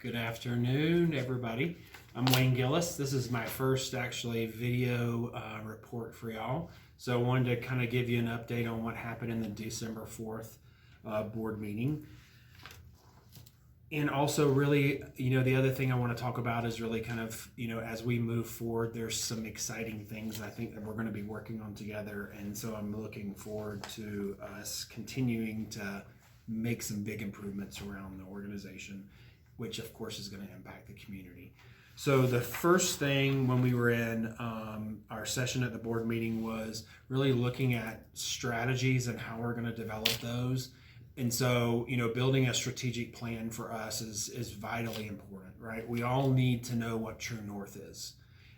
Good afternoon, everybody. I'm Wayne Gillis. This is my first actually video report for y'all. So I wanted to kind of give you an update on what happened in the December 4th board meeting. And also really, the other thing I want to talk about is really kind of, as we move forward, there's some exciting things I think that we're going to be working on together. And so I'm looking forward to us continuing to make some big improvements around the organization, which of course is going to impact the community. So the first thing when we were in our session at the board meeting was really looking at strategies and how we're going to develop those. And so, building a strategic plan for us is vitally important, right? We all need to know what true north is.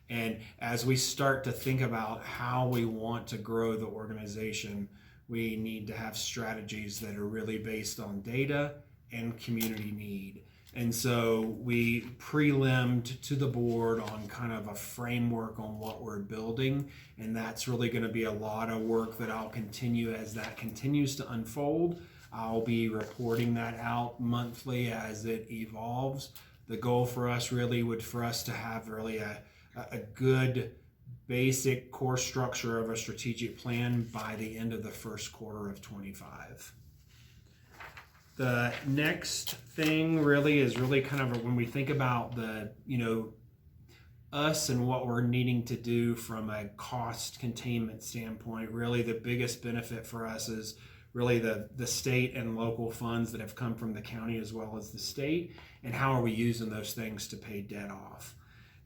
And as we start to think about how we want to grow the organization, we need to have strategies that are really based on data and community need. And so we prelimed to the board on kind of a framework on what we're building. And that's really going to be a lot of work that I'll continue as that continues to unfold. I'll be reporting that out monthly as it evolves. The goal for us really would for us to have really a good basic core structure of a strategic plan by the end of the first quarter of 25. The next thing really is really kind of when we think about the, us and what we're needing to do from a cost containment standpoint. Really the biggest benefit for us is really the state and local funds that have come from the county as well as the state, and how are we using those things to pay debt off.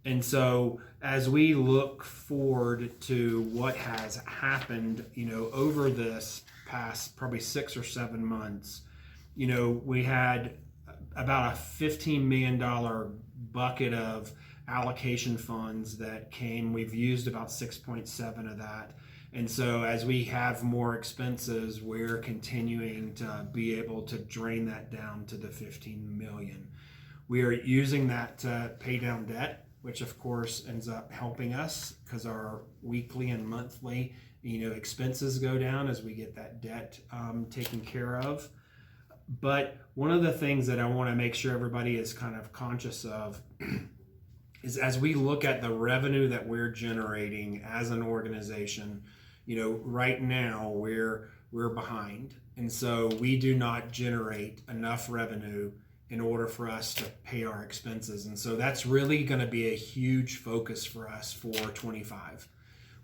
And so as we look forward to what has happened, over this past probably 6 or 7 months, we had about a $15 million bucket of allocation funds that came. We've used about 6.7 of that. And so as we have more expenses, we're continuing to be able to drain that down to the 15 million. We are using that to pay down debt, which of course ends up helping us because our weekly and monthly, expenses go down as we get that debt taken care of. But one of the things that I want to make sure everybody is kind of conscious of is as we look at the revenue that we're generating as an organization, right now we're behind. And so we do not generate enough revenue in order for us to pay our expenses. And so that's really going to be a huge focus for us for 25.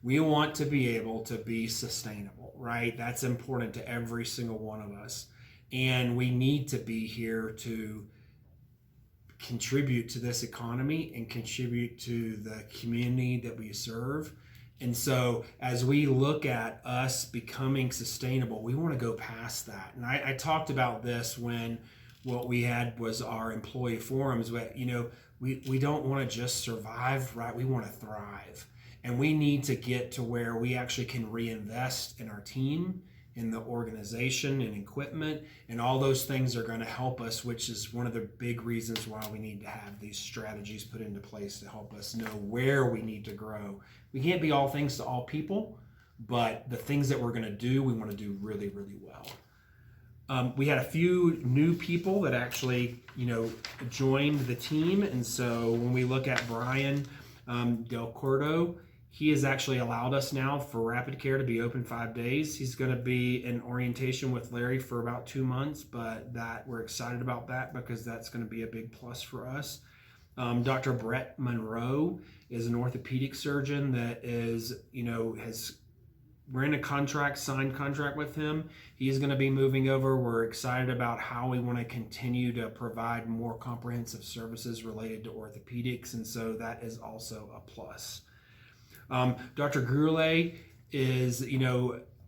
We want to be able to be sustainable, right? That's important to every single one of us. And we need to be here to contribute to this economy and contribute to the community that we serve. And so as we look at us becoming sustainable, we want to go past that. And I talked about this when what we had was our employee forums, but we don't want to just survive, right? We want to thrive. And we need to get to where we actually can reinvest in our team, in the organization and equipment, and all those things are going to help us, which is one of the big reasons why we need to have these strategies put into place to help us know where we need to grow. We can't be all things to all people, but the things that we're going to do, we want to do really, really well. We had a few new people that actually, joined the team. And so when we look at Brian Del Cordo, he has actually allowed us now for Rapid Care to be open 5 days. He's going to be in orientation with Larry for about 2 months, but we're excited about that because that's going to be a big plus for us. Dr. Brett Monroe is an orthopedic surgeon that is, we're in a signed contract with him. He's going to be moving over. We're excited about how we want to continue to provide more comprehensive services related to orthopedics. And so that is also a plus. Dr. Gurley is,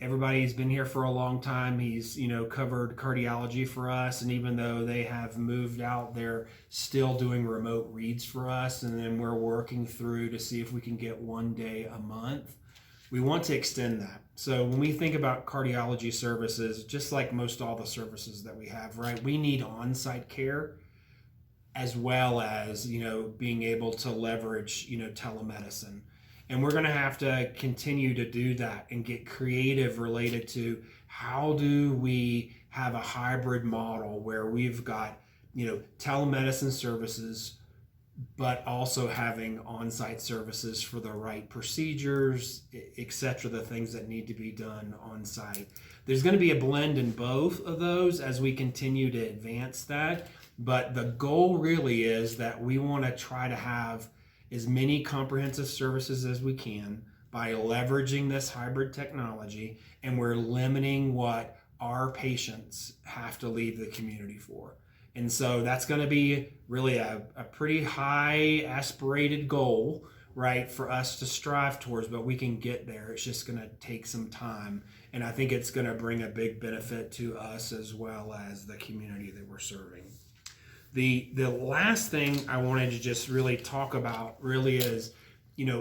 everybody's been here for a long time. He's, covered cardiology for us. And even though they have moved out, they're still doing remote reads for us. And then we're working through to see if we can get 1 day a month. We want to extend that. So when we think about cardiology services, just like most all the services that we have, right, we need on-site care as well as, being able to leverage, telemedicine. And we're going to have to continue to do that and get creative related to how do we have a hybrid model where we've got telemedicine services, but also having on-site services for the right procedures, etc., the things that need to be done on site. There's going to be a blend in both of those as we continue to advance that, but the goal really is that we want to try to have as many comprehensive services as we can by leveraging this hybrid technology, and we're limiting what our patients have to leave the community for. And so that's going to be really a pretty high aspirated goal, right, for us to strive towards, but we can get there. It's just going to take some time. And I think it's going to bring a big benefit to us as well as the community that we're serving. The last thing I wanted to just really talk about really is,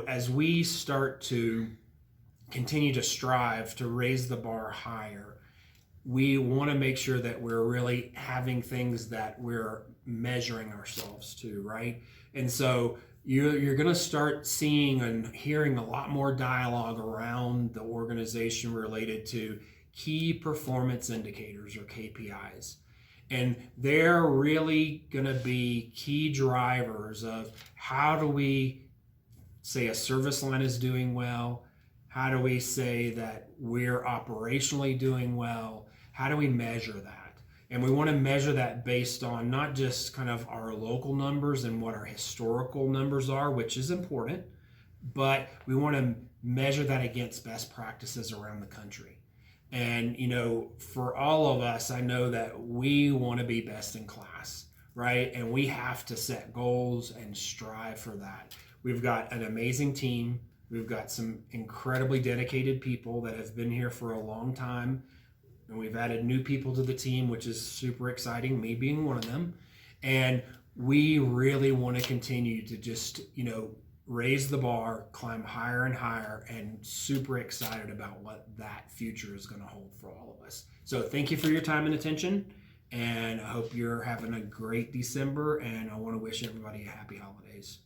as we start to continue to strive to raise the bar higher, we want to make sure that we're really having things that we're measuring ourselves to, right? And so you're going to start seeing and hearing a lot more dialogue around the organization related to key performance indicators or KPIs. And they're really going to be key drivers of how do we say a service line is doing well? How do we say that we're operationally doing well? How do we measure that? And we want to measure that based on not just kind of our local numbers and what our historical numbers are, which is important, but we want to measure that against best practices around the country. And, for all of us, I know that we want to be best in class, right? And we have to set goals and strive for that. We've got an amazing team. We've got some incredibly dedicated people that have been here for a long time. And we've added new people to the team, which is super exciting, me being one of them. And we really want to continue to just, raise the bar, climb higher and higher, and super excited about what that future is going to hold for all of us. So thank you for your time and attention. And I hope you're having a great December. And I want to wish everybody a happy holidays.